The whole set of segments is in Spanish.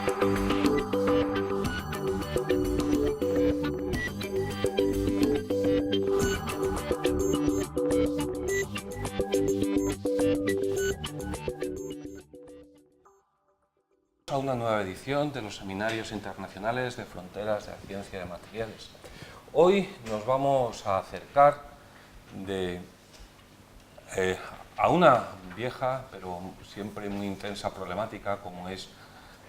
A una nueva edición de los Seminarios Internacionales de Fronteras de la Ciencia de Materiales. Hoy nos vamos a acercar a una vieja pero siempre muy intensa problemática como es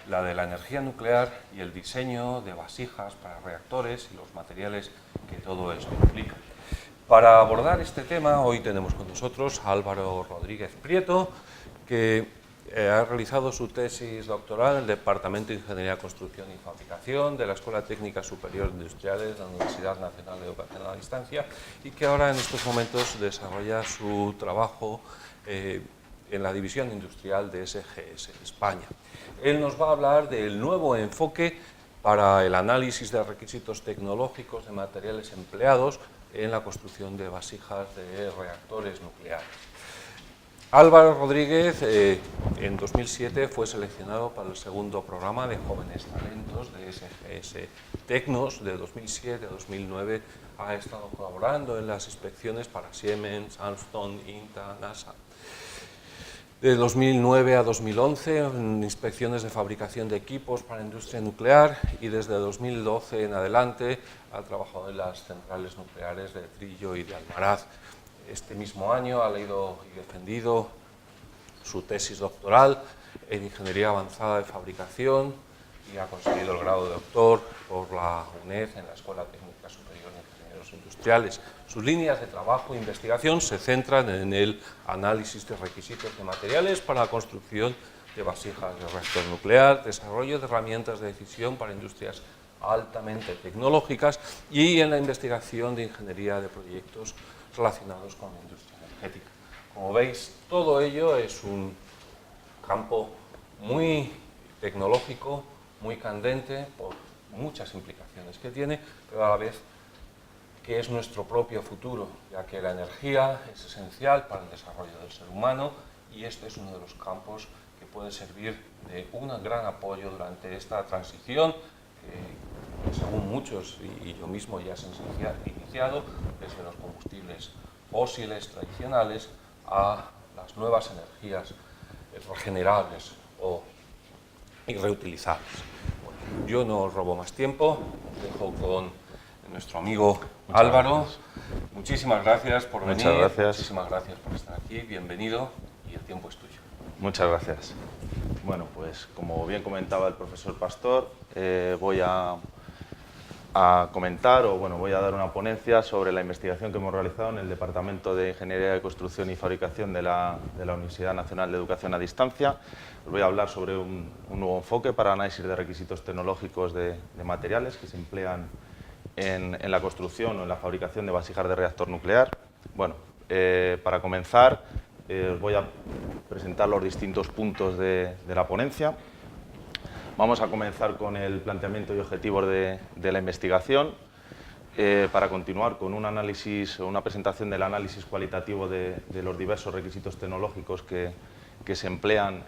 la de la energía nuclear y el diseño de vasijas para reactores y los materiales que todo esto implica. Para abordar este tema hoy tenemos con nosotros a Álvaro Rodríguez Prieto, que ha realizado su tesis doctoral en el Departamento de Ingeniería, Construcción y Fabricación de la Escuela Técnica Superior de Industriales de la Universidad Nacional de Educación a la Distancia y que ahora en estos momentos desarrolla su trabajo en la División Industrial de SGS España. Él nos va a hablar del nuevo enfoque para el análisis de requisitos tecnológicos de materiales empleados en la construcción de vasijas de reactores nucleares. Álvaro Rodríguez en 2007 fue seleccionado para el segundo programa de Jóvenes Talentos de SGS Tecnos. De 2007 a 2009 ha estado colaborando en las inspecciones para Siemens, Alstom, INTA, NASA. De 2009 a 2011 en inspecciones de fabricación de equipos para industria nuclear y desde 2012 en adelante ha trabajado en las centrales nucleares de Trillo y de Almaraz. Este mismo año ha leído y defendido su tesis doctoral en Ingeniería Avanzada de Fabricación y ha conseguido el grado de doctor por la UNED en la Escuela Técnica Superior de Ingenieros Industriales. Sus líneas de trabajo e investigación se centran en el análisis de requisitos de materiales para la construcción de vasijas de reactor nuclear, desarrollo de herramientas de decisión para industrias altamente tecnológicas y en la investigación de ingeniería de proyectos relacionados con la industria energética. Como veis, todo ello es un campo muy tecnológico, muy candente, por muchas implicaciones que tiene, pero a la vez que es nuestro propio futuro, ya que la energía es esencial para el desarrollo del ser humano y este es uno de los campos que puede servir de un gran apoyo durante esta transición que según muchos y yo mismo ya se ha iniciado desde los combustibles fósiles tradicionales a las nuevas energías regenerables y reutilizables. Bueno, yo no os robo más tiempo, os dejo con nuestro amigo Álvaro. Muchísimas gracias por venir. Muchas gracias. Muchísimas gracias por estar aquí, bienvenido y el tiempo es tuyo. Muchas gracias. Bueno, pues como bien comentaba el profesor Pastor, voy a comentar voy a dar una ponencia sobre la investigación que hemos realizado en el Departamento de Ingeniería de Construcción y Fabricación de la Universidad Nacional de Educación a Distancia. Os voy a hablar sobre un nuevo enfoque para análisis de requisitos tecnológicos de materiales que se emplean en la construcción o en la fabricación de vasijas de reactor nuclear. Bueno, para comenzar os voy a presentar los distintos puntos de la ponencia. Vamos a comenzar con el planteamiento y objetivos de la investigación, para continuar con un análisis o una presentación del análisis cualitativo de los diversos requisitos tecnológicos que se emplean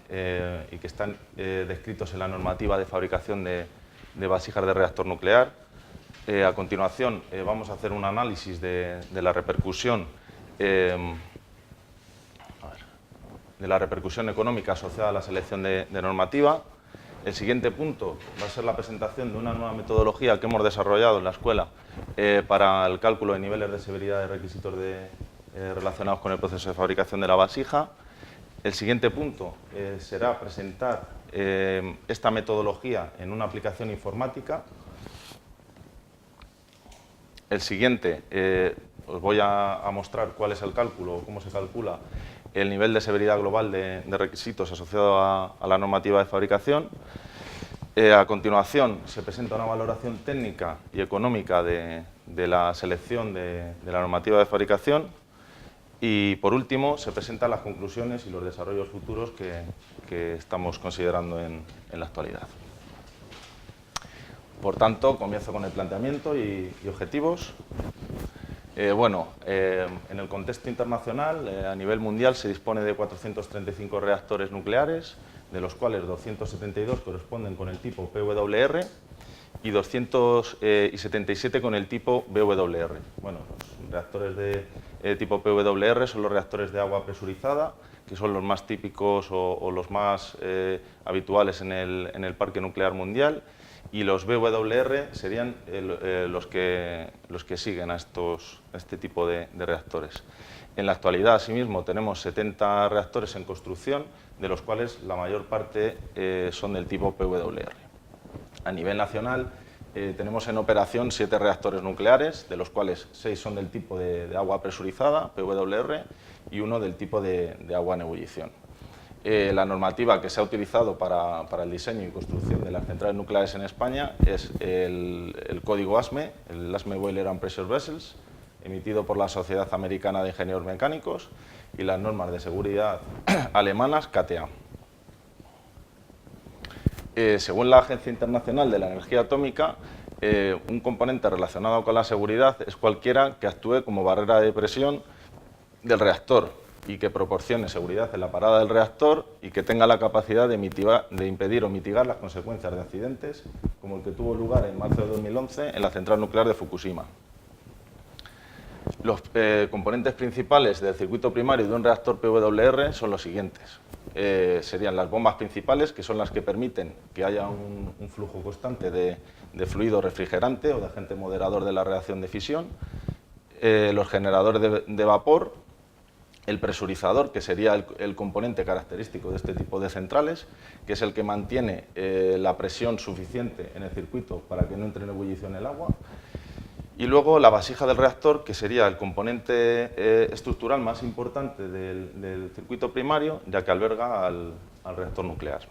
y que están descritos en la normativa de fabricación de vasijas de reactor nuclear. A continuación vamos a hacer un análisis de la repercusión económica asociada a la selección de normativa. El siguiente punto va a ser la presentación de una nueva metodología que hemos desarrollado en la escuela para el cálculo de niveles de severidad de requisitos relacionados con el proceso de fabricación de la vasija. El siguiente punto será presentar esta metodología en una aplicación informática. El siguiente, os voy a mostrar cuál es el cálculo, cómo se calcula el nivel de severidad global de requisitos asociado a la normativa de fabricación. A continuación se presenta una valoración técnica y económica de la selección de la normativa de fabricación y por último se presentan las conclusiones y los desarrollos futuros que estamos considerando en la actualidad. Por tanto, comienzo con el planteamiento y objetivos. En el contexto internacional, a nivel mundial, se dispone de 435 reactores nucleares de los cuales 272 corresponden con el tipo PWR y 277 con el tipo BWR. Bueno, los reactores de tipo PWR son los reactores de agua presurizada, que son los más típicos o los más habituales en el parque nuclear mundial, y los BWR serían los que siguen a este tipo de reactores. En la actualidad, asimismo, tenemos 70 reactores en construcción, de los cuales la mayor parte son del tipo PWR. A nivel nacional, tenemos en operación 7 reactores nucleares, de los cuales 6 son del tipo de agua presurizada, PWR, y uno del tipo de agua en ebullición. La normativa que se ha utilizado para el diseño y construcción de las centrales nucleares en España es el código ASME, el ASME Boiler and Pressure Vessels, emitido por la Sociedad Americana de Ingenieros Mecánicos, y las normas de seguridad alemanas CATEA. Según la Agencia Internacional de la Energía Atómica, un componente relacionado con la seguridad es cualquiera que actúe como barrera de presión del reactor y que proporcione seguridad en la parada del reactor y que tenga la capacidad de impedir o mitigar las consecuencias de accidentes como el que tuvo lugar en marzo de 2011 en la central nuclear de Fukushima. Los componentes principales del circuito primario de un reactor PWR son los siguientes. Serían las bombas principales, que son las que permiten que haya un flujo constante de fluido refrigerante o de agente moderador de la reacción de fisión, los generadores de vapor, el presurizador, que sería el componente característico de este tipo de centrales, que es el que mantiene la presión suficiente en el circuito para que no entre en ebullición el agua, y luego la vasija del reactor, que sería el componente estructural más importante del circuito primario, ya que alberga al reactor nuclear.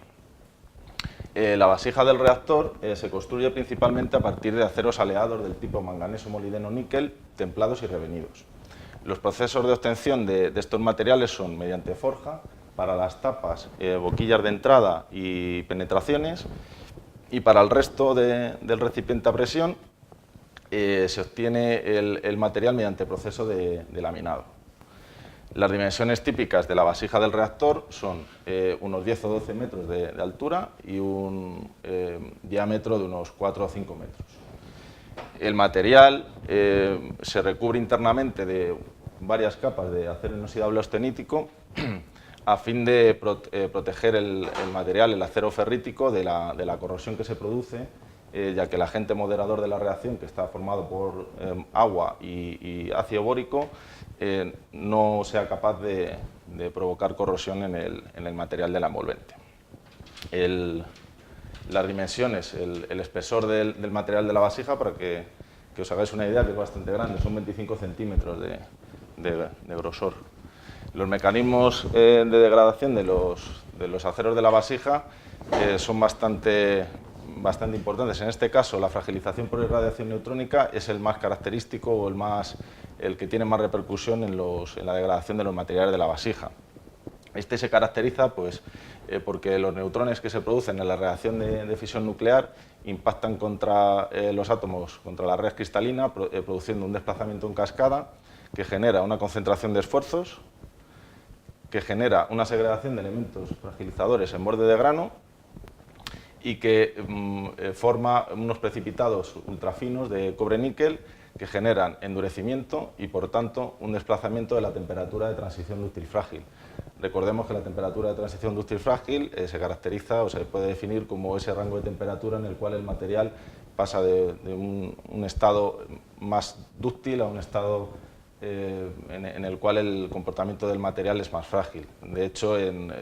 La vasija del reactor se construye principalmente a partir de aceros aleados del tipo manganeso, molibdeno, níquel, templados y revenidos. Los procesos de obtención de estos materiales son mediante forja, para las tapas, boquillas de entrada y penetraciones, y para el resto del recipiente a presión se obtiene el material mediante proceso de laminado. Las dimensiones típicas de la vasija del reactor son unos 10 o 12 metros de altura y un diámetro de unos 4 o 5 metros. El material se recubre internamente de varias capas de acero inoxidable austenítico a fin de proteger el material, el acero ferrítico, de la corrosión que se produce, ya que el agente moderador de la reacción, que está formado por agua y ácido bórico, no sea capaz de provocar corrosión en el material de la envolvente. Las dimensiones, el espesor del material de la vasija, para que os hagáis una idea, que es bastante grande, son 25 centímetros de grosor. Los mecanismos de degradación de los aceros de la vasija son bastante importantes. En este caso, la fragilización por irradiación neutrónica es el más característico o el que tiene más repercusión en la degradación de los materiales de la vasija. Este se caracteriza porque los neutrones que se producen en la reacción de fisión nuclear impactan contra los átomos, contra la red cristalina, produciendo un desplazamiento en cascada que genera una concentración de esfuerzos, que genera una segregación de elementos fragilizadores en borde de grano y que forma unos precipitados ultrafinos de cobre-níquel que generan endurecimiento y, por tanto, un desplazamiento de la temperatura de transición dúctil-frágil. Recordemos que la temperatura de transición dúctil-frágil se caracteriza o se puede definir como ese rango de temperatura en el cual el material pasa de un estado más dúctil a un estado en el cual el comportamiento del material es más frágil. De hecho,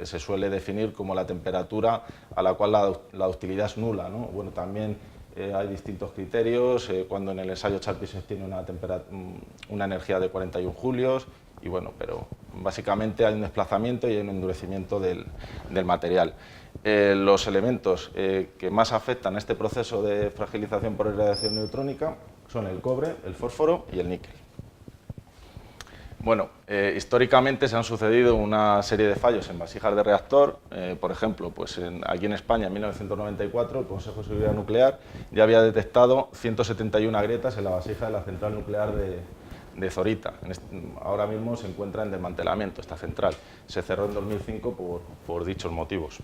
se suele definir como la temperatura a la cual la ductilidad es nula, ¿no? Bueno, también hay distintos criterios, cuando en el ensayo Charpy se obtiene una energía de 41 julios, y bueno, pero básicamente hay un desplazamiento y hay un endurecimiento del material. Los elementos que más afectan a este proceso de fragilización por irradiación neutrónica son el cobre, el fósforo y el níquel. Bueno, históricamente se han sucedido una serie de fallos en vasijas de reactor. Por ejemplo, aquí en España, en 1994, el Consejo de Seguridad Nuclear ya había detectado 171 grietas en la vasija de la central nuclear de Zorita. Ahora mismo se encuentra en desmantelamiento esta central. Se cerró en 2005 por dichos motivos.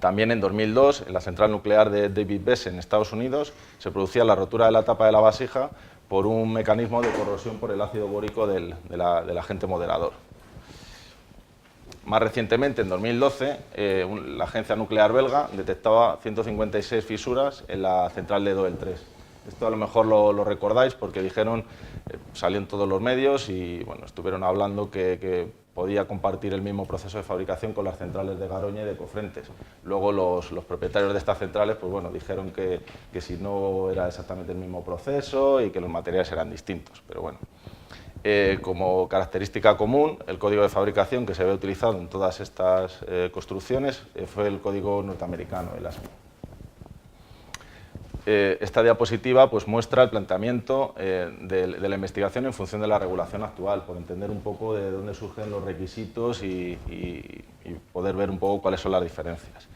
También en 2002, en la central nuclear de David Besse, en Estados Unidos, se producía la rotura de la tapa de la vasija por un mecanismo de corrosión por el ácido bórico del agente moderador. Más recientemente, en 2012, la agencia nuclear belga detectaba 156 fisuras en la central de Doel 3. Esto a lo mejor lo recordáis porque dijeron, salió en todos los medios y bueno, estuvieron hablando que podía compartir el mismo proceso de fabricación con las centrales de Garoña y de Cofrentes. Luego los propietarios de estas centrales pues bueno, dijeron que si no era exactamente el mismo proceso y que los materiales eran distintos, pero bueno. Como característica común, el código de fabricación que se ve utilizado en todas estas construcciones fue el código norteamericano, el ASME. Esta diapositiva pues, muestra el planteamiento de la investigación en función de la regulación actual, por entender un poco de dónde surgen los requisitos y poder ver un poco cuáles son las diferencias.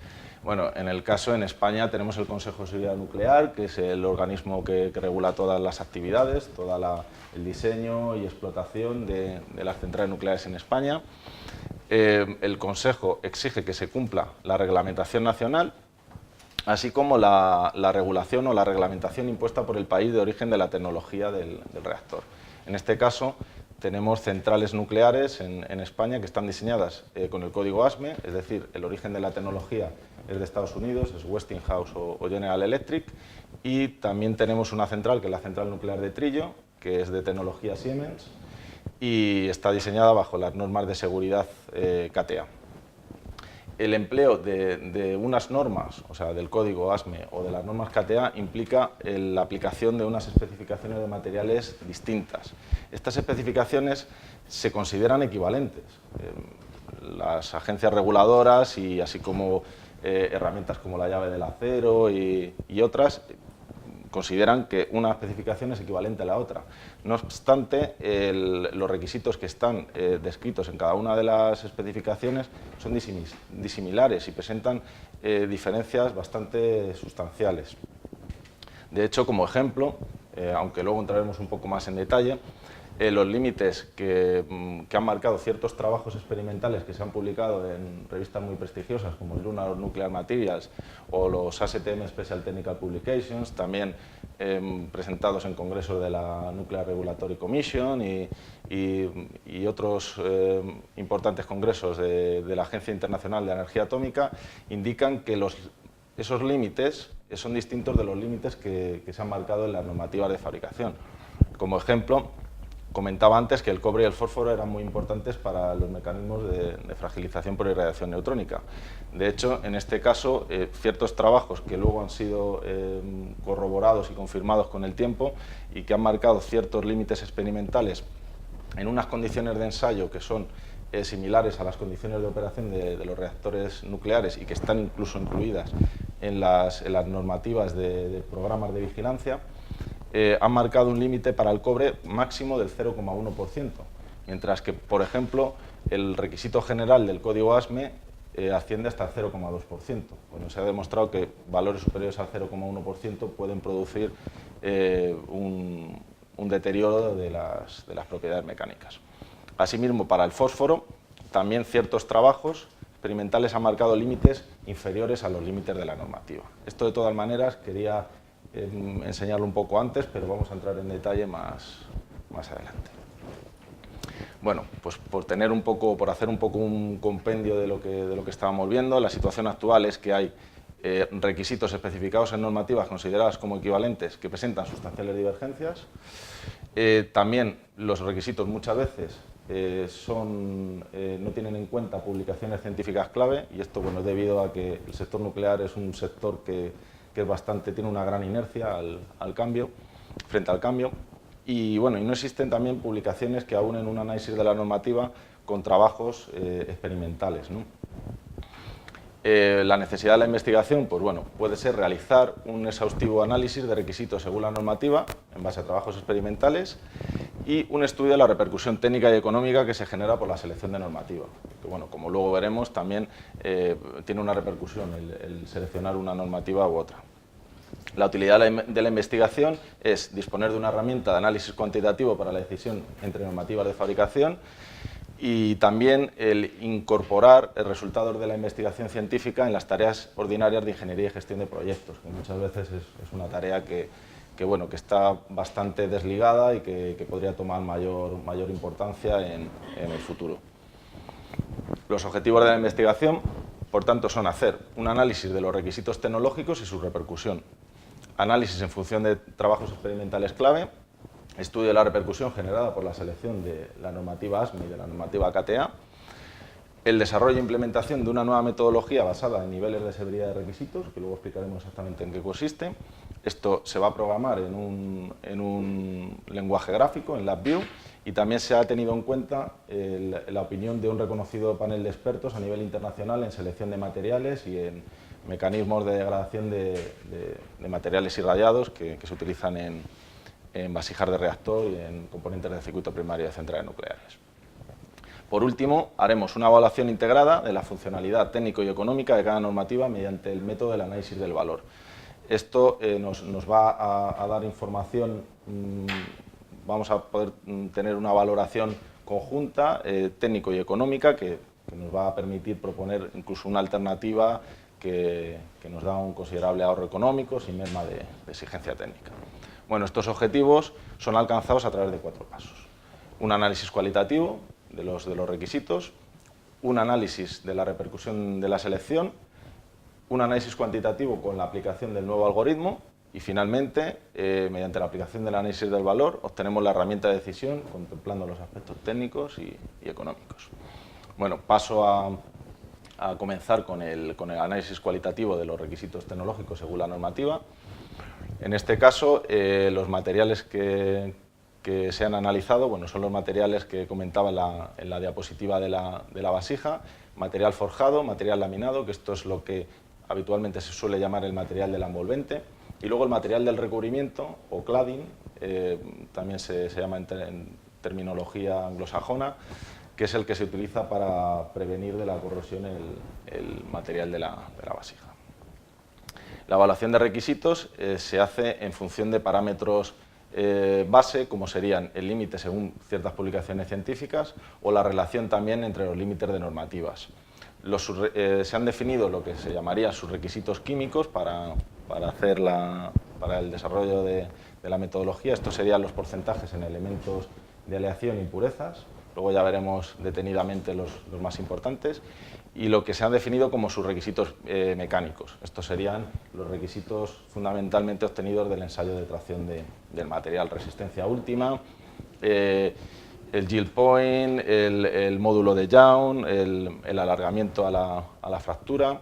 Bueno, en el caso en España tenemos el Consejo de Seguridad Nuclear, que es el organismo que regula todas las actividades, todo el diseño y explotación de las centrales nucleares en España. El Consejo exige que se cumpla la reglamentación nacional, así como la regulación o la reglamentación impuesta por el país de origen de la tecnología del reactor. En este caso, tenemos centrales nucleares en España que están diseñadas con el código ASME, es decir, el origen de la tecnología es de Estados Unidos, es Westinghouse o General Electric, y también tenemos una central, que es la central nuclear de Trillo, que es de tecnología Siemens, y está diseñada bajo las normas de seguridad CATEA. El empleo de unas normas, o sea, del código ASME o de las normas CATEA, implica la aplicación de unas especificaciones de materiales distintas. Estas especificaciones se consideran equivalentes. Las agencias reguladoras y así como herramientas como la llave del acero y otras consideran que una especificación es equivalente a la otra. No obstante, los requisitos que están descritos en cada una de las especificaciones son disimilares y presentan diferencias bastante sustanciales. De hecho, como ejemplo, aunque luego entraremos un poco más en detalle, los límites que han marcado ciertos trabajos experimentales que se han publicado en revistas muy prestigiosas como el Lunar Nuclear Materials o los ASTM Special Technical Publications, también presentados en congresos de la Nuclear Regulatory Commission y otros importantes congresos de la Agencia Internacional de Energía Atómica, indican que esos límites son distintos de los límites que se han marcado en las normativas de fabricación. Como ejemplo, comentaba antes que el cobre y el fósforo eran muy importantes para los mecanismos de fragilización por irradiación neutrónica. De hecho, en este caso, ciertos trabajos que luego han sido corroborados y confirmados con el tiempo y que han marcado ciertos límites experimentales en unas condiciones de ensayo que son similares a las condiciones de operación de los reactores nucleares y que están incluso incluidas en las normativas de programas de vigilancia, han marcado un límite para el cobre máximo del 0,1%, mientras que, por ejemplo, el requisito general del código ASME asciende hasta el 0,2%. Bueno, se ha demostrado que valores superiores al 0,1% pueden producir un deterioro de las propiedades mecánicas. Asimismo, para el fósforo, también ciertos trabajos experimentales han marcado límites inferiores a los límites de la normativa. Esto, de todas maneras, quería enseñarlo un poco antes, pero vamos a entrar en detalle más adelante. Bueno, pues por hacer un poco un compendio de lo que estábamos viendo, la situación actual es que hay requisitos especificados en normativas consideradas como equivalentes que presentan sustanciales divergencias. También los requisitos muchas veces no tienen en cuenta publicaciones científicas clave, y esto bueno, es debido a que el sector nuclear es un sector que tiene una gran inercia frente al cambio, y bueno, y no existen también publicaciones que aúnen un análisis de la normativa con trabajos experimentales, ¿no? La necesidad de la investigación, pues bueno, puede ser realizar un exhaustivo análisis de requisitos según la normativa en base a trabajos experimentales y un estudio de la repercusión técnica y económica que se genera por la selección de normativa, que bueno, como luego veremos, también tiene una repercusión el seleccionar una normativa u otra. La utilidad de la investigación es disponer de una herramienta de análisis cuantitativo para la decisión entre normativas de fabricación, y también el incorporar resultados de la investigación científica en las tareas ordinarias de ingeniería y gestión de proyectos, que muchas veces es una tarea que está bastante desligada y que podría tomar mayor importancia en el futuro. Los objetivos de la investigación, por tanto, son hacer un análisis de los requisitos tecnológicos y su repercusión, análisis en función de trabajos experimentales clave, estudio de la repercusión generada por la selección de la normativa ASME y de la normativa KTA, el desarrollo e implementación de una nueva metodología basada en niveles de severidad de requisitos, que luego explicaremos exactamente en qué consiste. Esto se va a programar en un lenguaje gráfico, en LabVIEW, y también se ha tenido en cuenta la opinión de un reconocido panel de expertos a nivel internacional en selección de materiales y en mecanismos de degradación de materiales irradiados que se utilizan en vasijas de reactor y en componentes de circuito primario de centrales nucleares. Por último, haremos una evaluación integrada de la funcionalidad técnico y económica de cada normativa mediante el método del análisis del valor. Esto nos va a dar información, vamos a poder tener una valoración conjunta, técnico y económica, que nos va a permitir proponer incluso una alternativa que nos da un considerable ahorro económico sin merma de exigencia técnica. Bueno, estos objetivos son alcanzados a través de 4 pasos. Un análisis cualitativo de los requisitos, un análisis de la repercusión de la selección, un análisis cuantitativo con la aplicación del nuevo algoritmo y, finalmente, mediante la aplicación del análisis del valor, obtenemos la herramienta de decisión contemplando los aspectos técnicos y económicos. Bueno, paso a comenzar con el análisis cualitativo de los requisitos tecnológicos según la normativa. En este caso, los materiales que se han analizado, bueno, son los materiales que comentaba en la diapositiva de la vasija: material forjado, material laminado, que esto es lo que habitualmente se suele llamar el material del envolvente, y luego el material del recubrimiento, o cladding, también se llama en terminología anglosajona, que es el que se utiliza para prevenir de la corrosión el material de la vasija. La evaluación de requisitos se hace en función de parámetros base, como serían el límite según ciertas publicaciones científicas o la relación también entre los límites de normativas. Se han definido lo que se llamaría sus requisitos químicos para el desarrollo de la metodología. Estos serían los porcentajes en elementos de aleación e impurezas. Luego ya veremos detenidamente los más importantes. Y lo que se han definido como sus requisitos mecánicos. Estos serían los requisitos fundamentalmente obtenidos del ensayo de tracción del material: resistencia última, el yield point, el módulo de Young, el alargamiento a la fractura.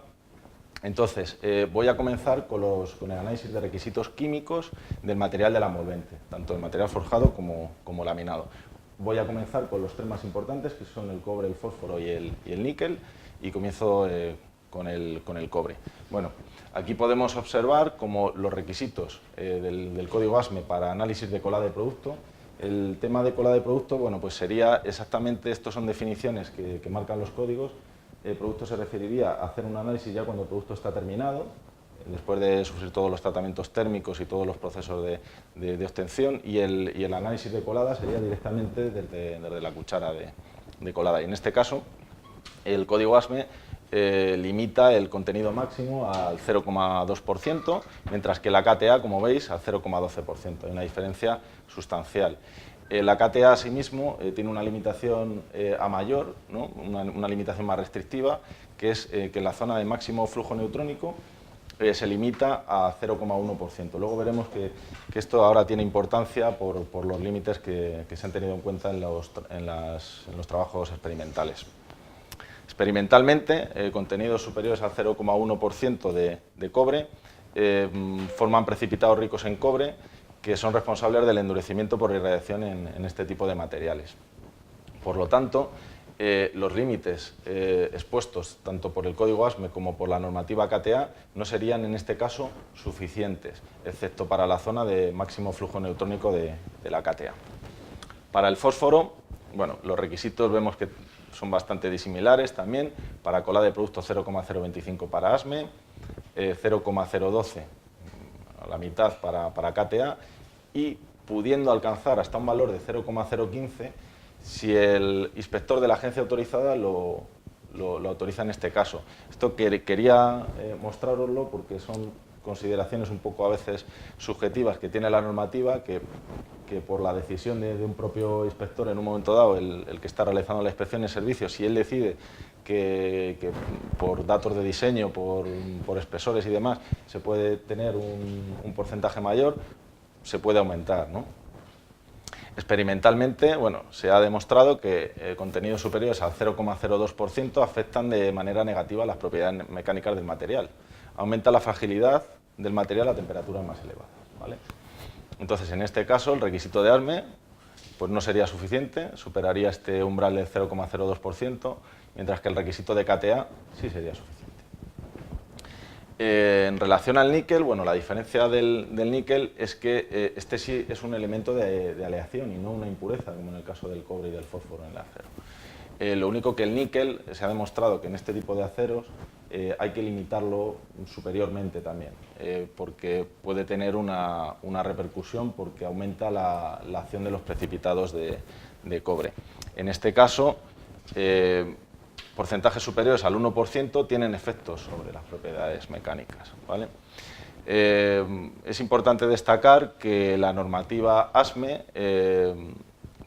Entonces, voy a comenzar con el análisis de requisitos químicos del material del envolvente, tanto el material forjado como laminado. Voy a comenzar con los 3 más importantes, que son el cobre, el fósforo y el níquel, y comienzo con el cobre. Bueno, aquí podemos observar como los requisitos del código ASME para análisis de colada de producto. El tema de colada de producto, bueno, pues sería exactamente, estos son definiciones que marcan los códigos. El producto se referiría a hacer un análisis ya cuando el producto está terminado, después de sufrir todos los tratamientos térmicos y todos los procesos de obtención, y el análisis de colada sería directamente desde la cuchara de colada. Y en este caso, el código ASME limita el contenido máximo al 0,2%, mientras que la KTA, como veis, al 0,12%. Hay una diferencia sustancial. La KTA, asimismo, tiene una limitación a mayor, ¿no? una limitación más restrictiva, que es que en la zona de máximo flujo neutrónico se limita a 0,1%. Luego veremos que esto ahora tiene importancia por los límites que se han tenido en cuenta en los trabajos experimentales. Experimentalmente, contenidos superiores al 0,1% de cobre forman precipitados ricos en cobre, que son responsables del endurecimiento por irradiación en este tipo de materiales. Por lo tanto, los límites expuestos tanto por el código ASME como por la normativa KTA no serían en este caso suficientes, excepto para la zona de máximo flujo neutrónico de la KTA. Para el fósforo, bueno, los requisitos vemos que son bastante disimilares también. Para colada de producto 0,025 para ASME, 0,012 a la mitad para KTA, y pudiendo alcanzar hasta un valor de 0,015 si el inspector de la agencia autorizada lo autoriza en este caso. Esto quería mostrároslo porque son consideraciones un poco a veces subjetivas que tiene la normativa, que por la decisión de un propio inspector en un momento dado, el que está realizando la inspección de servicios, si él decide que por datos de diseño, por espesores y demás, se puede tener un porcentaje mayor, se puede aumentar, ¿no? Experimentalmente, bueno, se ha demostrado que contenidos superiores al 0,02% afectan de manera negativa las propiedades mecánicas del material. Aumenta la fragilidad del material a temperaturas más elevadas, ¿vale? Entonces, en este caso, el requisito de ASME pues no sería suficiente, superaría este umbral del 0,02%, mientras que el requisito de KTA sí sería suficiente. En relación al níquel, bueno, la diferencia del níquel es que este sí es un elemento de aleación y no una impureza, como en el caso del cobre y del fósforo en el acero. Lo único que el níquel, se ha demostrado que en este tipo de aceros hay que limitarlo superiormente también, porque puede tener una repercusión porque aumenta la acción de los precipitados de cobre. En este caso, porcentajes superiores al 1% tienen efectos sobre las propiedades mecánicas, ¿vale? Es importante destacar que la normativa ASME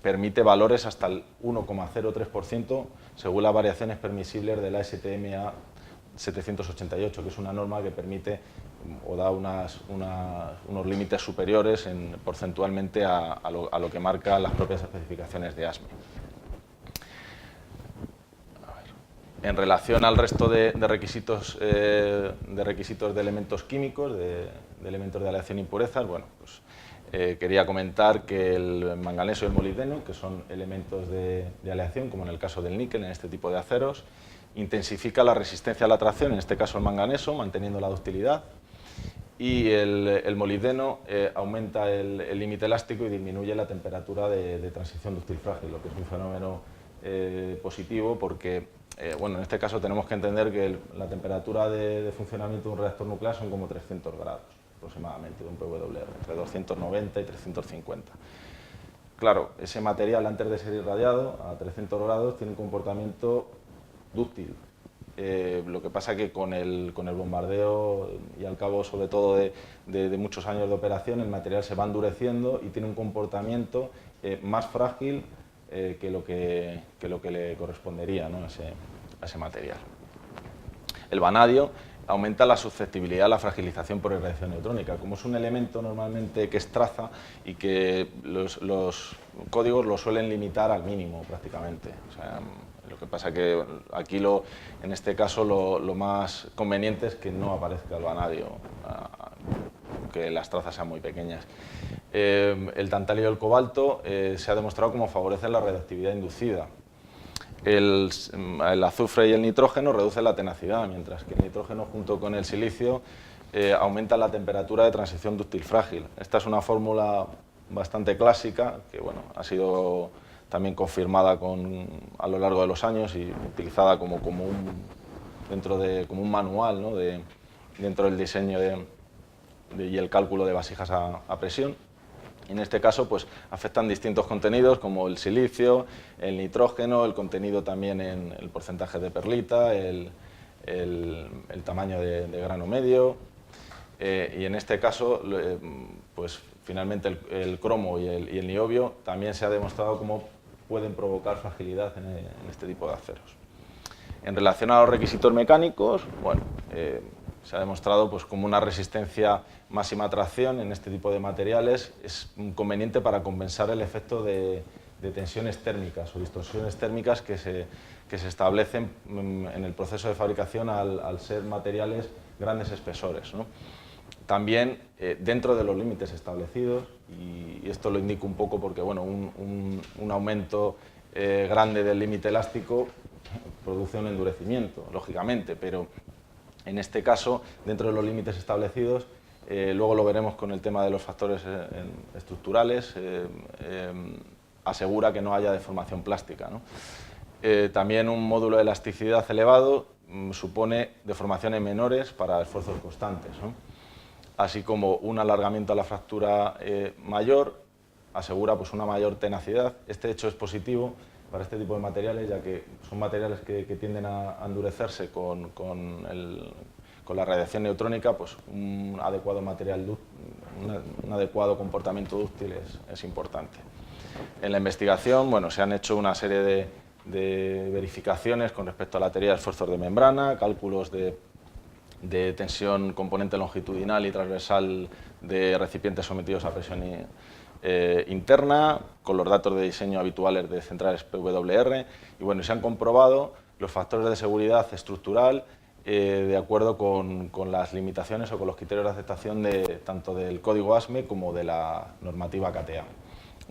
permite valores hasta el 1,03% según las variaciones permisibles de la STMA 788, que es una norma que permite o da unos límites superiores porcentualmente a lo que marcan las propias especificaciones de ASME. En relación al resto de requisitos de elementos químicos, de elementos de aleación e impurezas, bueno, pues quería comentar que el manganeso y el molibdeno, que son elementos de aleación, como en el caso del níquel, en este tipo de aceros, intensifica la resistencia a la tracción, en este caso el manganeso, manteniendo la ductilidad, y el molibdeno aumenta el límite elástico y disminuye la temperatura de transición dúctil-frágil, lo que es un fenómeno positivo porque, bueno, en este caso tenemos que entender que la temperatura de funcionamiento de un reactor nuclear son como 300 grados aproximadamente de un PWR, entre 290 y 350. Claro, ese material antes de ser irradiado a 300 grados tiene un comportamiento dúctil. Lo que pasa que con el bombardeo y al cabo sobre todo de muchos años de operación el material se va endureciendo y tiene un comportamiento más frágil que lo que le correspondería, ¿no? a ese material. El vanadio aumenta la susceptibilidad a la fragilización por irradiación neutrónica. Como es un elemento normalmente que es traza y que los códigos lo suelen limitar al mínimo prácticamente. O sea, lo que pasa que aquí en este caso lo más conveniente es que no aparezca el vanadio, que las trazas sean muy pequeñas. El tantalio y el cobalto se ha demostrado cómo favorecen la radioactividad inducida. El azufre y el nitrógeno reducen la tenacidad, mientras que el nitrógeno junto con el silicio aumenta la temperatura de transición dúctil frágil. Esta es una fórmula bastante clásica que bueno, ha sido también confirmada a lo largo de los años y utilizada como un manual, ¿no? dentro del diseño y el cálculo de vasijas a presión. En este caso, pues, afectan distintos contenidos como el silicio, el nitrógeno, el contenido también en el porcentaje de perlita, el tamaño de grano medio. Y en este caso, pues, finalmente el cromo y el niobio también se ha demostrado cómo pueden provocar fragilidad en este tipo de aceros. En relación a los requisitos mecánicos, bueno, se ha demostrado pues, como una resistencia máxima a tracción en este tipo de materiales es conveniente para compensar el efecto de tensiones térmicas o distorsiones térmicas que se establecen en el proceso de fabricación al ser materiales grandes espesores, ¿no? También dentro de los límites establecidos, y esto lo indico un poco porque bueno, un aumento grande del límite elástico produce un endurecimiento, lógicamente, pero en este caso, dentro de los límites establecidos, luego lo veremos con el tema de los factores estructurales, asegura que no haya deformación plástica, ¿no? También un módulo de elasticidad elevado supone deformaciones menores para esfuerzos constantes, ¿no? Así como un alargamiento a la fractura mayor asegura pues, una mayor tenacidad. Este hecho es positivo para este tipo de materiales, ya que son materiales que tienden a endurecerse con la radiación neutrónica, pues un adecuado un adecuado comportamiento dúctil es importante. En la investigación, bueno, se han hecho una serie de verificaciones con respecto a la teoría de esfuerzos de membrana, cálculos de tensión componente longitudinal y transversal de recipientes sometidos a presión interna, con los datos de diseño habituales de centrales PWR, y bueno, se han comprobado los factores de seguridad estructural de acuerdo con las limitaciones o con los criterios de aceptación tanto del código ASME como de la normativa CATEA.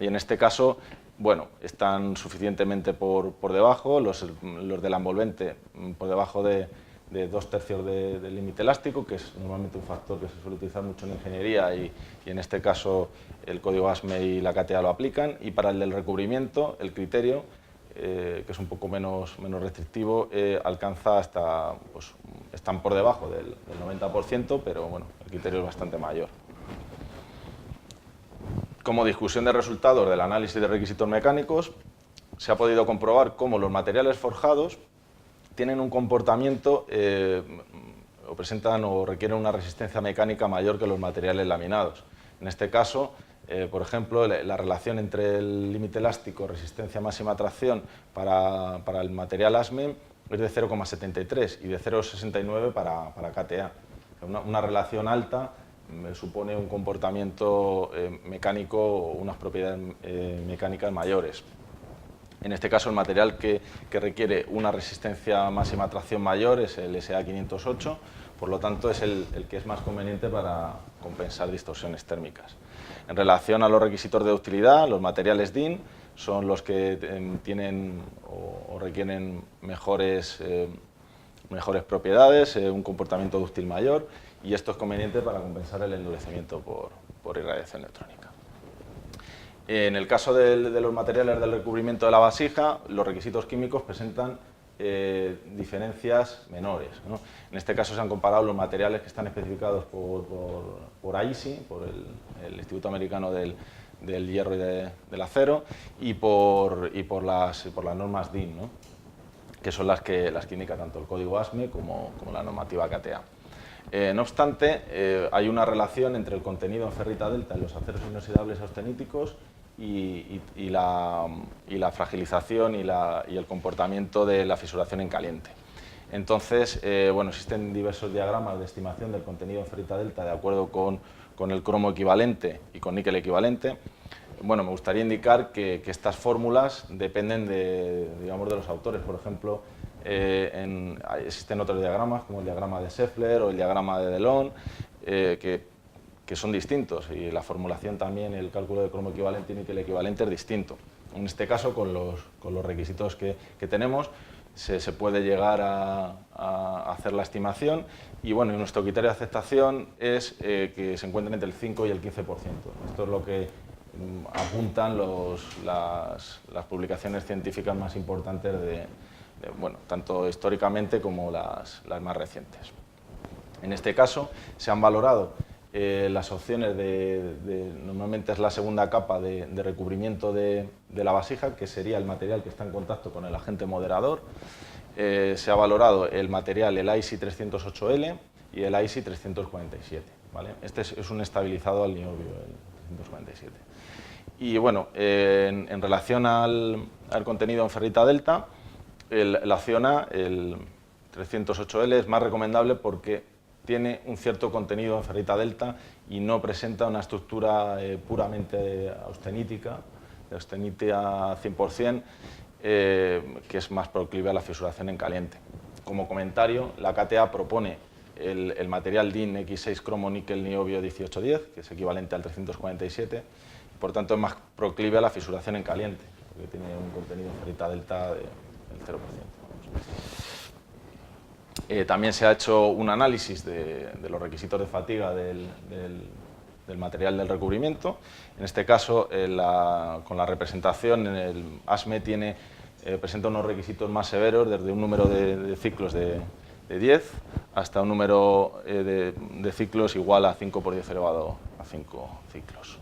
Y en este caso, bueno, están suficientemente por debajo, los de la envolvente por debajo de 2/3 del límite elástico, que es normalmente un factor que se suele utilizar mucho en ingeniería y en este caso el código ASME y la CATEA lo aplican. Y para el del recubrimiento, el criterio, que es un poco menos restrictivo, alcanza hasta, pues, están por debajo del 90%, pero bueno, el criterio es bastante mayor. Como discusión de resultados del análisis de requisitos mecánicos, se ha podido comprobar cómo los materiales forjados tienen un comportamiento o presentan o requieren una resistencia mecánica mayor que los materiales laminados. En este caso, por ejemplo, la relación entre el límite elástico, resistencia máxima a tracción para el material ASME es de 0,73 y de 0,69 para CATEA. Una relación alta supone un comportamiento mecánico o unas propiedades mecánicas mayores. En este caso, el material que requiere una resistencia máxima a tracción mayor es el SA508, por lo tanto es el que es más conveniente para compensar distorsiones térmicas. En relación a los requisitos de ductilidad, los materiales DIN son los que tienen o requieren mejores propiedades, un comportamiento dúctil mayor, y esto es conveniente para compensar el endurecimiento por irradiación electrónica. En el caso de los materiales del recubrimiento de la vasija, los requisitos químicos presentan diferencias menores, ¿no? En este caso se han comparado los materiales que están especificados por AISI, por el Instituto Americano del Hierro y del Acero, y por las normas DIN, ¿no? Que son las que indica tanto el código ASME como la normativa CATEA. No obstante, hay una relación entre el contenido en ferrita delta en los aceros inoxidables austeníticos y la fragilización y el comportamiento de la fisuración en caliente. Entonces, bueno, existen diversos diagramas de estimación del contenido en ferrita delta de acuerdo con el cromo equivalente y con níquel equivalente. Bueno, me gustaría indicar que estas fórmulas dependen de los autores. Por ejemplo, existen otros diagramas, como el diagrama de Scheffler o el diagrama de Delon, que son distintos, y la formulación también, el cálculo de cromo equivalente y níquel equivalente es distinto. En este caso, con los requisitos que tenemos, se puede llegar a hacer la estimación, y bueno, nuestro criterio de aceptación es que se encuentren entre el 5 y el 15%. Esto es lo que apuntan las publicaciones científicas más importantes bueno, tanto históricamente como las más recientes. En este caso se han valorado las opciones normalmente es la segunda capa de recubrimiento de la vasija, que sería el material que está en contacto con el agente moderador. Se ha valorado el material, el AISI 308L y el AISI 347. ¿Vale? Este es un estabilizado al niobio, el 347. Y bueno, en relación al contenido en ferrita delta, la opción A, el 308L, es más recomendable porque tiene un cierto contenido en ferrita delta y no presenta una estructura puramente austenítica, de austenitia 100%, que es más proclive a la fisuración en caliente. Como comentario, la CATEA propone el material DIN X6 cromo níquel niobio 1810, que es equivalente al 347, y por tanto es más proclive a la fisuración en caliente, porque tiene un contenido en ferrita delta del 0%. También se ha hecho un análisis de los requisitos de fatiga del material del recubrimiento. En este caso, con la representación, el ASME presenta unos requisitos más severos, desde un número de ciclos de 10 hasta un número de ciclos igual a 5 por 10 elevado a 5 ciclos.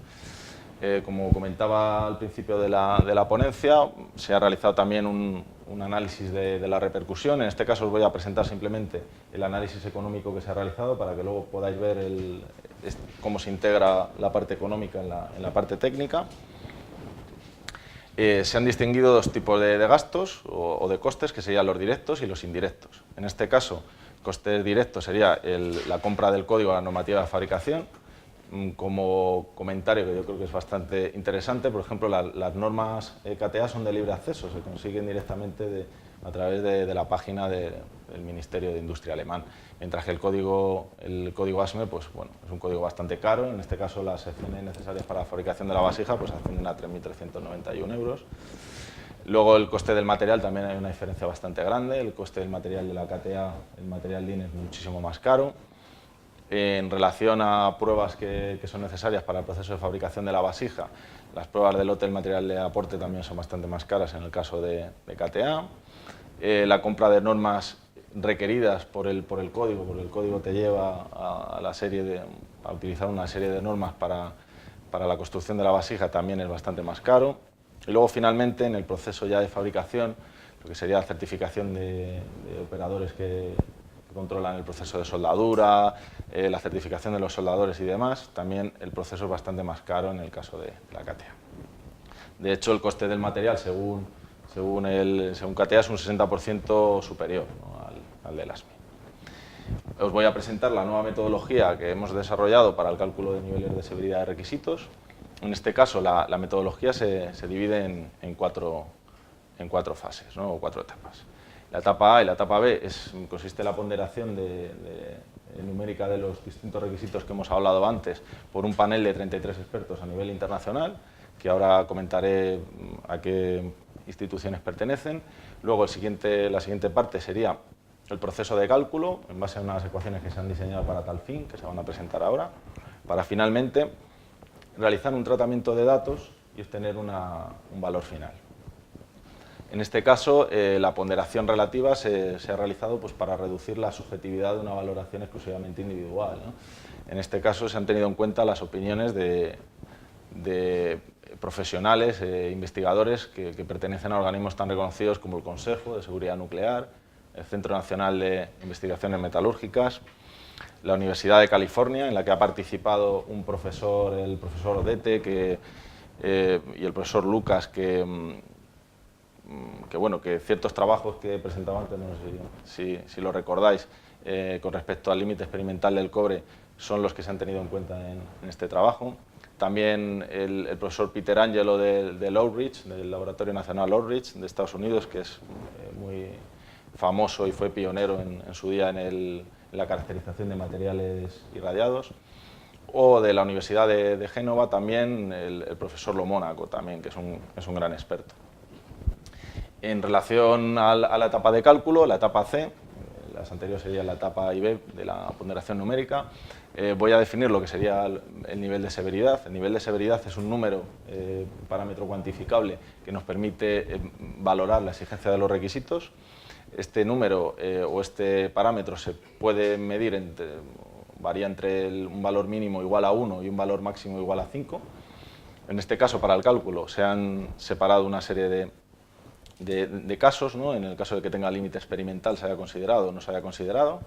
Como comentaba al principio de la ponencia, se ha realizado también un análisis de la repercusión. En este caso os voy a presentar simplemente el análisis económico que se ha realizado para que luego podáis ver cómo se integra la parte económica en la parte técnica. Se han distinguido dos tipos de gastos o de costes, que serían los directos y los indirectos. En este caso, costes directos sería la compra del código a la normativa de fabricación. Como comentario que yo creo que es bastante interesante, por ejemplo, las normas KTA son de libre acceso, se consiguen directamente a través de la página del Ministerio de Industria alemán, mientras que el código ASME pues, bueno, es un código bastante caro. En este caso, las excepciones necesarias para la fabricación de la vasija pues, ascienden a 3.391 euros. Luego, el coste del material también hay una diferencia bastante grande. El coste del material de la KTA, el material DIN, es muchísimo más caro. En relación a pruebas que son necesarias para el proceso de fabricación de la vasija, las pruebas de lote del material de aporte también son bastante más caras en el caso de KTA. La compra de normas requeridas por el código, porque el código te lleva a utilizar una serie de normas para la construcción de la vasija, también es bastante más caro. Y luego, finalmente, en el proceso ya de fabricación, lo que sería la certificación de operadores que controlan el proceso de soldadura, la certificación de los soldadores y demás, también el proceso es bastante más caro en el caso de la KTA. De hecho, el coste del material, según KTA, es un 60% superior, ¿no?, al del ASME. Os voy a presentar la nueva metodología que hemos desarrollado para el cálculo de niveles de severidad de requisitos. En este caso, la metodología se divide en cuatro fases, ¿no?, o 4 etapas. La etapa A y la etapa B consiste en la ponderación numérica de los distintos requisitos que hemos hablado antes por un panel de 33 expertos a nivel internacional, que ahora comentaré a qué instituciones pertenecen. Luego, la siguiente parte sería el proceso de cálculo, en base a unas ecuaciones que se han diseñado para tal fin, que se van a presentar ahora, para finalmente realizar un tratamiento de datos y obtener un valor final. En este caso, la ponderación relativa se ha realizado pues, para reducir la subjetividad de una valoración exclusivamente individual, ¿no? En este caso, se han tenido en cuenta las opiniones de profesionales, investigadores que pertenecen a organismos tan reconocidos como el Consejo de Seguridad Nuclear, el Centro Nacional de Investigaciones Metalúrgicas, la Universidad de California, en la que ha participado el profesor Odete y el profesor Lucas, que ciertos trabajos que he presentado antes, no sé si lo recordáis, con respecto al límite experimental del cobre, son los que se han tenido en cuenta en este trabajo. También el profesor Peter Angelo de Lowridge, del Laboratorio Nacional Lowridge de Estados Unidos, que es muy famoso y fue pionero en su día en la caracterización de materiales irradiados. O de la Universidad de Génova también el profesor Lomónaco, también, que es un gran experto. En relación a la etapa de cálculo, la etapa C, las anteriores serían la etapa IB de la ponderación numérica, voy a definir lo que sería el nivel de severidad. El nivel de severidad es un número, parámetro cuantificable, que nos permite valorar la exigencia de los requisitos. Este número o este parámetro se puede medir, varía entre un valor mínimo igual a 1 y un valor máximo igual a 5. En este caso, para el cálculo, se han separado una serie de casos, ¿no? En el caso de que tenga límite experimental, se haya considerado o no se haya considerado.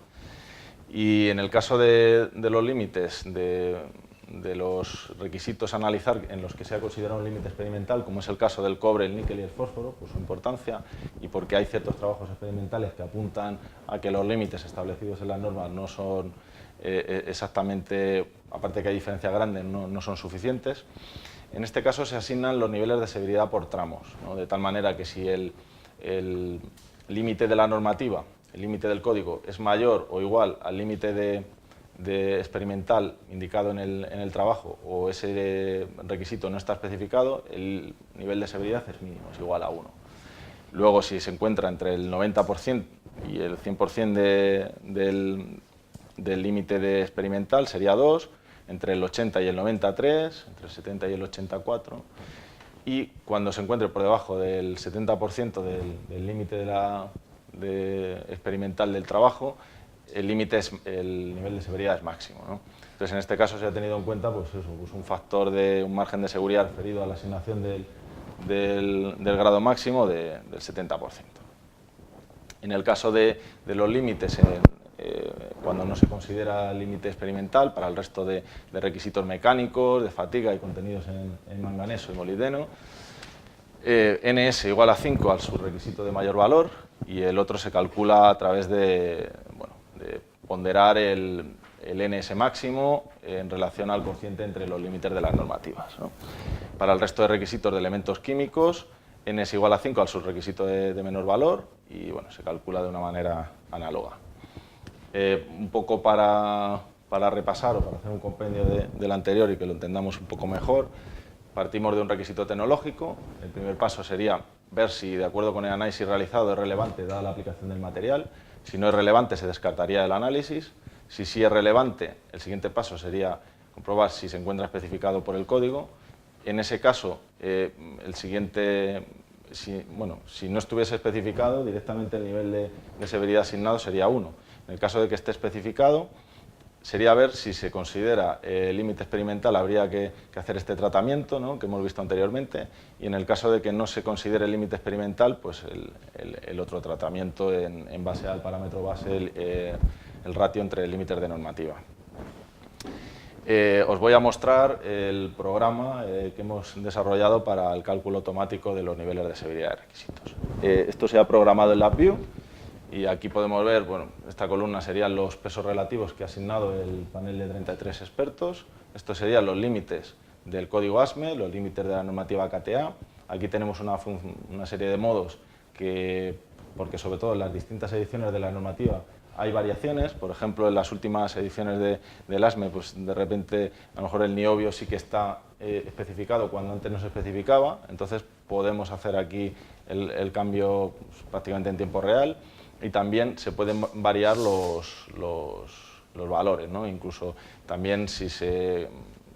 Y en el caso de los límites, de los requisitos a analizar en los que se ha considerado un límite experimental, como es el caso del cobre, el níquel y el fósforo, por su importancia y porque hay ciertos trabajos experimentales que apuntan a que los límites establecidos en las normas no son exactamente, aparte que hay diferencias grandes, no son suficientes. En este caso se asignan los niveles de severidad por tramos, ¿no? De tal manera que si el límite de la normativa, el límite del código, es mayor o igual al límite de experimental indicado en el trabajo, o ese requisito no está especificado, el nivel de severidad es mínimo, es igual a 1. Luego, si se encuentra entre el 90% y el 100% del límite de experimental, sería 2, entre el 80 y el 90, 3, entre el 70 y el 84, y cuando se encuentre por debajo del 70% del límite experimental del trabajo, el nivel de severidad es máximo, ¿no? Entonces, en este caso se ha tenido en cuenta pues eso, pues un factor de un margen de seguridad referido a la asignación del grado máximo del 70%. En el caso de los límites, cuando no se considera límite experimental para el resto de requisitos mecánicos, de fatiga y contenidos en manganeso y molibdeno, NS igual a 5 al subrequisito de mayor valor, y el otro se calcula a través de ponderar el NS máximo en relación al cociente entre los límites de las normativas, ¿no? Para el resto de requisitos de elementos químicos, NS igual a 5 al subrequisito de menor valor, y bueno, se calcula de una manera análoga. Un poco para repasar o para hacer un compendio del anterior y que lo entendamos un poco mejor, partimos de un requisito tecnológico. El primer paso sería ver si, de acuerdo con el análisis realizado, es relevante dada la aplicación del material. Si no es relevante, se descartaría el análisis. Si sí es relevante, el siguiente paso sería comprobar si se encuentra especificado por el código. En ese caso, el siguiente, si no estuviese especificado, directamente el nivel de severidad asignado sería 1. En el caso de que esté especificado, sería ver si se considera límite experimental, habría que hacer este tratamiento, ¿no?, que hemos visto anteriormente, y en el caso de que no se considere límite experimental, pues el otro tratamiento en base al parámetro base, el ratio entre límites de normativa. Os voy a mostrar el programa que hemos desarrollado para el cálculo automático de los niveles de severidad de requisitos. Esto se ha programado en LabVIEW. Y aquí podemos ver, bueno, esta columna serían los pesos relativos que ha asignado el panel de 33 expertos. Estos serían los límites del código ASME, los límites de la normativa KTA. Aquí tenemos una serie de modos porque sobre todo en las distintas ediciones de la normativa hay variaciones. Por ejemplo, en las últimas ediciones del ASME, pues de repente a lo mejor el niobio sí que está especificado cuando antes no se especificaba. Entonces podemos hacer aquí el cambio pues, prácticamente en tiempo real. Y también se pueden variar los valores, ¿no? Incluso también si se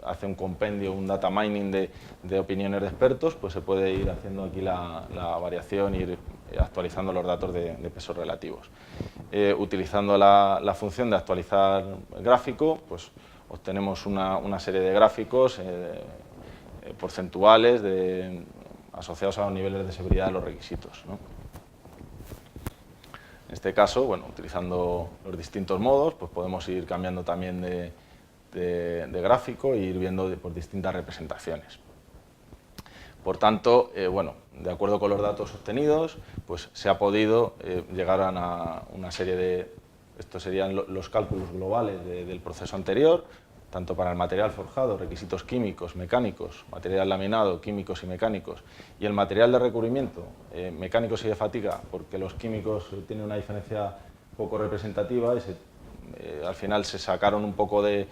hace un compendio, un data mining de opiniones de expertos, pues se puede ir haciendo aquí la variación, ir actualizando los datos de pesos relativos. Utilizando la función de actualizar gráfico, pues obtenemos una serie de gráficos porcentuales asociados a los niveles de severidad de los requisitos, ¿no? En este caso, bueno, utilizando los distintos modos, pues podemos ir cambiando también de gráfico e ir viendo por distintas representaciones. Por tanto, bueno, de acuerdo con los datos obtenidos, pues se ha podido llegar a una serie de... Estos serían los cálculos globales del proceso anterior, tanto para el material forjado, requisitos químicos, mecánicos, material laminado, químicos y mecánicos, y el material de recubrimiento, mecánicos y de fatiga, porque los químicos tienen una diferencia poco representativa y al final se sacaron un poco de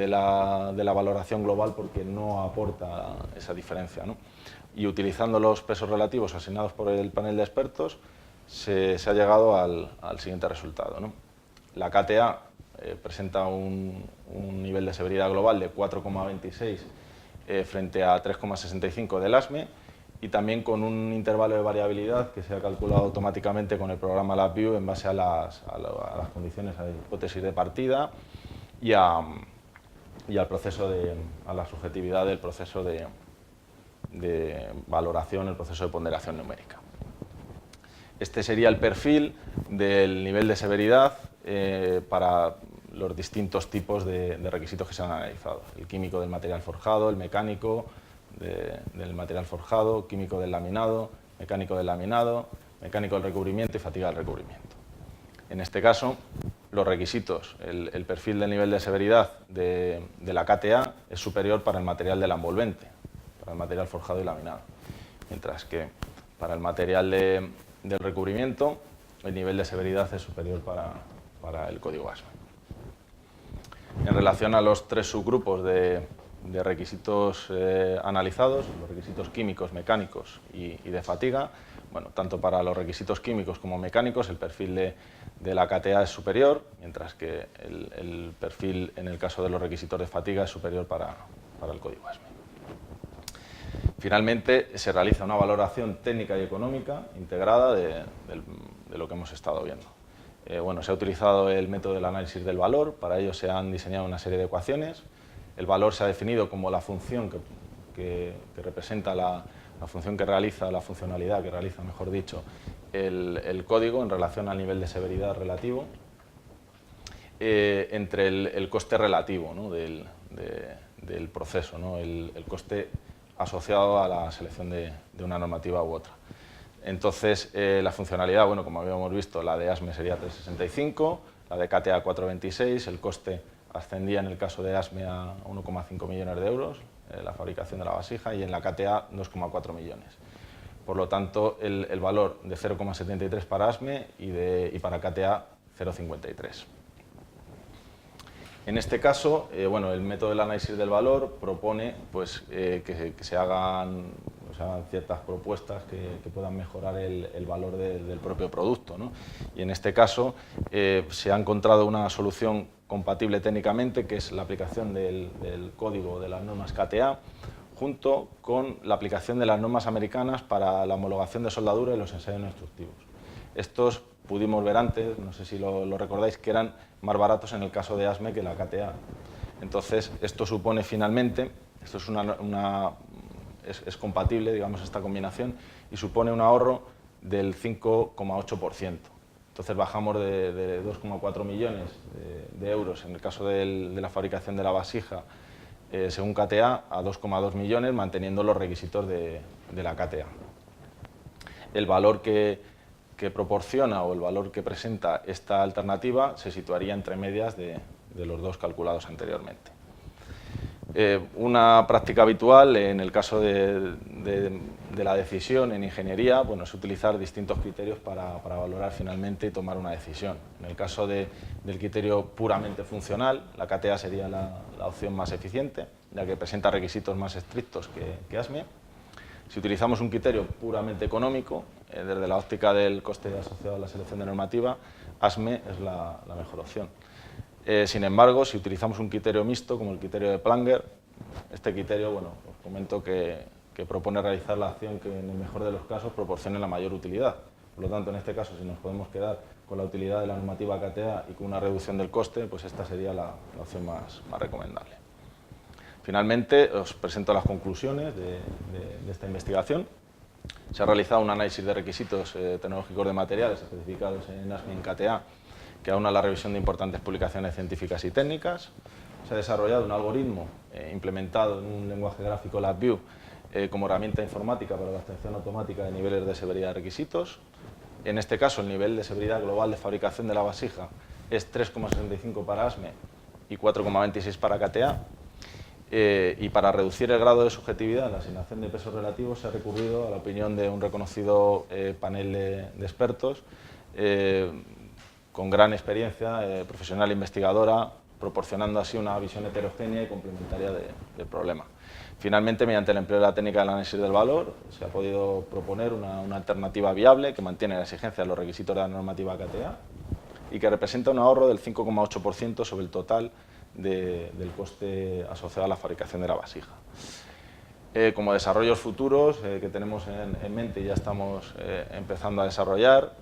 la valoración global porque no aporta esa diferencia, ¿no? Y utilizando los pesos relativos asignados por el panel de expertos, se ha llegado al siguiente resultado, ¿no? La KTA presenta un nivel de severidad global de 4,26 frente a 3,65 del ASME, y también con un intervalo de variabilidad que se ha calculado automáticamente con el programa LabVIEW en base a las condiciones, a la hipótesis de partida y a la subjetividad del proceso de valoración, el proceso de ponderación numérica. Este sería el perfil del nivel de severidad para los distintos tipos de requisitos que se han analizado. El químico del material forjado, el mecánico del material forjado, químico del laminado, mecánico del laminado, mecánico del recubrimiento y fatiga del recubrimiento. En este caso, los requisitos, el perfil del nivel de severidad de la KTA es superior para el material de la envolvente, para el material forjado y laminado, mientras que para el material del recubrimiento el nivel de severidad es superior para el código ASME. En relación a los tres subgrupos de requisitos analizados, los requisitos químicos, mecánicos y de fatiga, bueno, tanto para los requisitos químicos como mecánicos el perfil de la KTA es superior, mientras que el perfil en el caso de los requisitos de fatiga es superior para el código ASME. Finalmente, se realiza una valoración técnica y económica integrada de lo que hemos estado viendo. Bueno, se ha utilizado el método del análisis del valor, para ello se han diseñado una serie de ecuaciones. El valor se ha definido como la función que representa la función que realiza, la funcionalidad que realiza, mejor dicho, el código en relación al nivel de severidad relativo entre el coste relativo, ¿no?, del proceso, ¿no?, el coste asociado a la selección de una normativa u otra. Entonces, la funcionalidad, bueno, como habíamos visto, la de ASME sería 365, la de KTA 426, el coste ascendía en el caso de ASME a 1,5 millones de euros, la fabricación de la vasija, y en la KTA 2,4 millones. Por lo tanto, el valor de 0,73 para ASME y para KTA 0,53. En este caso, bueno, el método del análisis del valor propone pues, que se hagan ciertas propuestas que puedan mejorar el valor del propio producto, ¿no? Y en este caso se ha encontrado una solución compatible técnicamente, que es la aplicación del código de las normas KTA, junto con la aplicación de las normas americanas para la homologación de soldadura y los ensayos no instructivos. Estos pudimos ver antes, no sé si lo recordáis, que eran más baratos en el caso de ASME que la KTA. Entonces, esto supone finalmente, esto es compatible, digamos, esta combinación, y supone un ahorro del 5,8%. Entonces bajamos de 2,4 millones de euros en el caso de la fabricación de la vasija, según KTA, a 2,2 millones, manteniendo los requisitos de la KTA. El valor que proporciona o el valor que presenta esta alternativa se situaría entre medias de los dos calculados anteriormente. Una práctica habitual en el caso de la decisión en ingeniería, bueno, es utilizar distintos criterios para valorar finalmente y tomar una decisión. En el caso del criterio puramente funcional, la KTA sería la opción más eficiente, ya que presenta requisitos más estrictos que ASME. Si utilizamos un criterio puramente económico, desde la óptica del coste asociado a la selección de normativa, ASME es la mejor opción. Sin embargo, si utilizamos un criterio mixto, como el criterio de Planger, este criterio, bueno, os comento que propone realizar la acción que en el mejor de los casos proporcione la mayor utilidad. Por lo tanto, en este caso, si nos podemos quedar con la utilidad de la normativa KTA y con una reducción del coste, pues esta sería la opción más recomendable. Finalmente, os presento las conclusiones de esta investigación. Se ha realizado un análisis de requisitos tecnológicos de materiales especificados en ASME y en KTA, que aúna la revisión de importantes publicaciones científicas y técnicas. Se ha desarrollado un algoritmo implementado en un lenguaje gráfico LabVIEW como herramienta informática para la extracción automática de niveles de severidad de requisitos. En este caso, el nivel de severidad global de fabricación de la vasija es 3,65 para ASME y 4,26 para KTA. Y para reducir el grado de subjetividad en la asignación de pesos relativos se ha recurrido a la opinión de un reconocido panel de expertos con gran experiencia profesional e investigadora, proporcionando así una visión heterogénea y complementaria del problema. Finalmente, mediante el empleo de la técnica del análisis del valor, se ha podido proponer una alternativa viable que mantiene la exigencia de los requisitos de la normativa KTA y que representa un ahorro del 5,8% sobre el total del coste asociado a la fabricación de la vasija. Como desarrollos futuros que tenemos en mente y ya estamos empezando a desarrollar,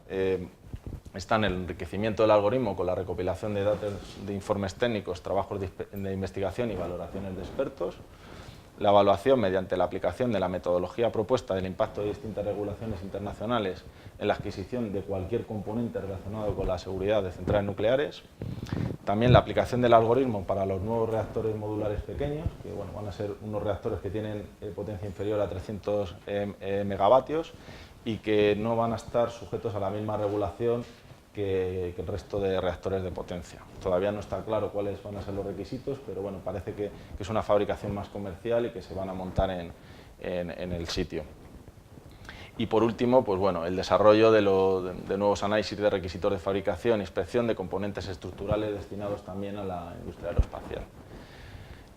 están el enriquecimiento del algoritmo con la recopilación de datos de informes técnicos, trabajos de investigación y valoraciones de expertos, la evaluación mediante la aplicación de la metodología propuesta del impacto de distintas regulaciones internacionales en la adquisición de cualquier componente relacionado con la seguridad de centrales nucleares, también la aplicación del algoritmo para los nuevos reactores modulares pequeños, que bueno, van a ser unos reactores que tienen potencia inferior a 300 megavatios y que no van a estar sujetos a la misma regulación que el resto de reactores de potencia. Todavía no está claro cuáles van a ser los requisitos, pero bueno, parece que es una fabricación más comercial y que se van a montar en el sitio. Y por último, pues bueno, el desarrollo de nuevos análisis de requisitos de fabricación e inspección de componentes estructurales destinados también a la industria aeroespacial.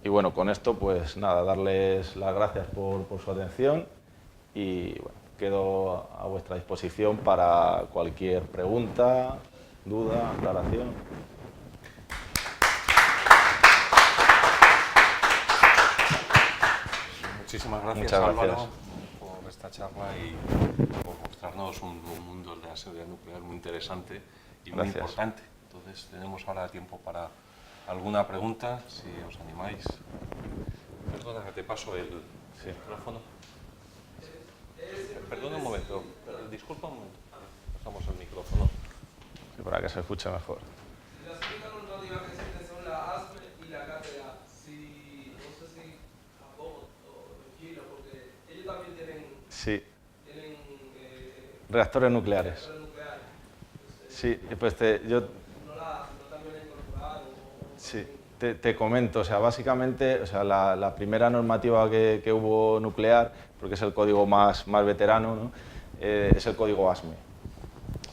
Y bueno, con esto, pues nada, darles las gracias por su atención y bueno, quedo a vuestra disposición para cualquier pregunta, duda, aclaración. Muchísimas gracias, Muchas gracias, Álvaro, por esta charla y por mostrarnos un mundo de la seguridad nuclear muy interesante y muy importante. Entonces tenemos ahora tiempo para alguna pregunta, si os animáis. Perdona que te paso el micrófono. Perdona un momento, disculpa un momento. Pasamos el micrófono. Sí, para que se escuche mejor. Las únicas normativas que existen son la ASME y la KTA. No sé si Japón o Chile, porque ellos también Sí. tienen Reactores nucleares. Sí, pues yo... No también la incorporaron. Sí, te comento, o sea, básicamente, o sea, la primera normativa que hubo nuclear, porque es el código más veterano, ¿no? Es el código ASME.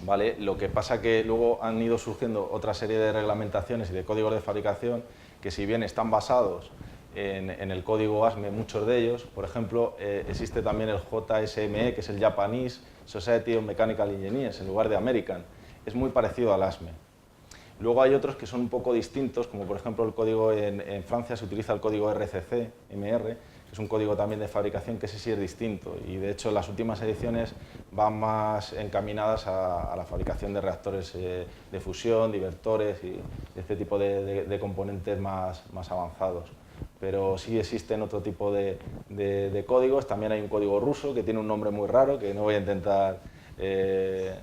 ¿Vale? Lo que pasa que luego han ido surgiendo otra serie de reglamentaciones y de códigos de fabricación que, si bien están basados en el código ASME, muchos de ellos, por ejemplo, existe también el JSME, que es el Japanese Society of Mechanical Engineers, en lugar de American. Es muy parecido al ASME. Luego hay otros que son un poco distintos, como por ejemplo el código en Francia se utiliza el código RCC, MR, que es un código también de fabricación que ese sí es distinto, y de hecho las últimas ediciones van más encaminadas a la fabricación de reactores de fusión, divertores y este tipo de componentes más avanzados. Pero sí existen otro tipo de códigos. También hay un código ruso que tiene un nombre muy raro que no voy a intentar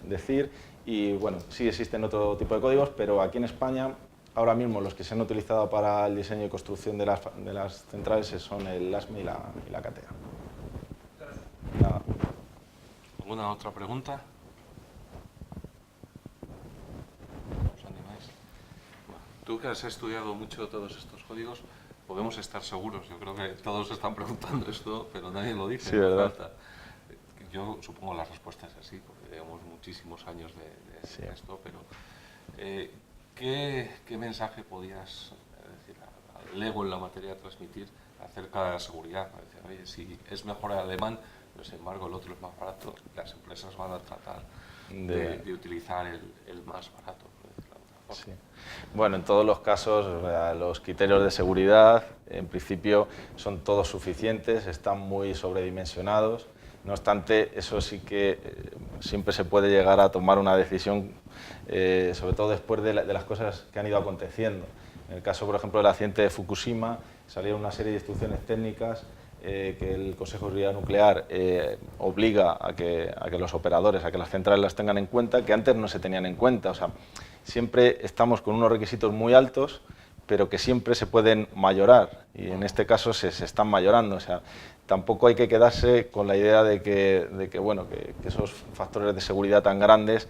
decir. Y bueno, sí existen otro tipo de códigos, pero aquí en España, ahora mismo los que se han utilizado para el diseño y construcción de las centrales son el ASME y la KTA. Nada. ¿Alguna otra pregunta? ¿Os animáis? Bueno, tú que has estudiado mucho todos estos códigos, podemos estar seguros. Yo creo que todos están preguntando esto, pero nadie lo dice. Sí, ¿verdad? Yo supongo la respuesta es así, porque llevamos muchísimos años de esto, pero ¿qué mensaje podías decir al ego en la materia transmitir acerca de la seguridad? Decir, oye, si es mejor el alemán, pero sin embargo el otro es más barato, las empresas van a tratar de utilizar el más barato. Sí. Bueno, en todos los casos, los criterios de seguridad, en principio, son todos suficientes, están muy sobredimensionados. No obstante, eso sí que siempre se puede llegar a tomar una decisión, sobre todo después de las cosas que han ido aconteciendo. En el caso, por ejemplo, del accidente de Fukushima, salieron una serie de instrucciones técnicas que el Consejo de Seguridad Nuclear obliga a que los operadores, a que las centrales las tengan en cuenta, que antes no se tenían en cuenta. O sea, siempre estamos con unos requisitos muy altos, pero que siempre se pueden mayorar, y en este caso se están mayorando. O sea, tampoco hay que quedarse con la idea de que esos factores de seguridad tan grandes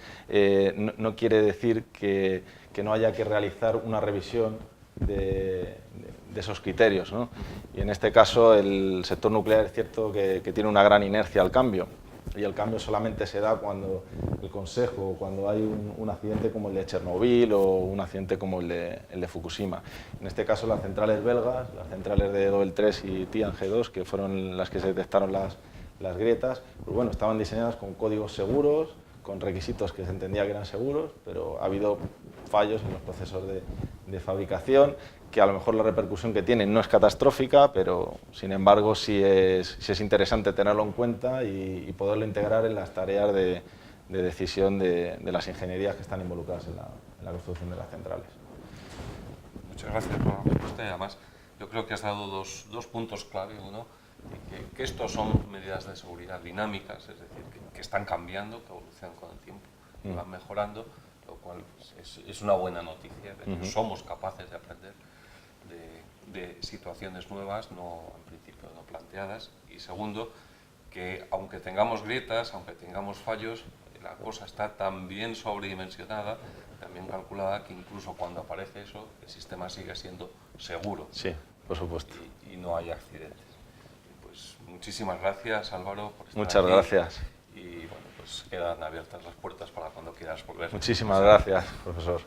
no quiere decir que no haya que realizar una revisión de esos criterios, ¿no? Y en este caso el sector nuclear es cierto que tiene una gran inercia al cambio, y el cambio solamente se da cuando el Consejo, cuando hay un accidente como el de Chernobyl o un accidente como el de Fukushima. En este caso las centrales belgas, las centrales de Doel 3 y Tiange 2, que fueron las que se detectaron las grietas, pues bueno, estaban diseñadas con códigos seguros, con requisitos que se entendía que eran seguros, pero ha habido fallos en los procesos de fabricación, que a lo mejor la repercusión que tienen no es catastrófica, pero sin embargo sí es interesante tenerlo en cuenta y poderlo integrar en las tareas de decisión de las ingenierías que están involucradas en la construcción de las centrales. Muchas gracias por la respuesta, y además yo creo que has dado dos puntos clave. Uno, que estos son medidas de seguridad dinámicas, es decir, que están cambiando, que evolucionan con el tiempo, que van mejorando, lo cual es una buena noticia, de que somos capaces de aprender de situaciones nuevas, en principio no planteadas. Y segundo, que aunque tengamos grietas, aunque tengamos fallos, la cosa está tan bien sobredimensionada, también calculada, que incluso cuando aparece eso, el sistema sigue siendo seguro. Sí, por supuesto. Y no hay accidentes. Pues muchísimas gracias, Álvaro, por estar Muchas aquí. gracias. Y bueno, pues quedan abiertas las puertas para cuando quieras volver. Muchísimas gracias, profesor.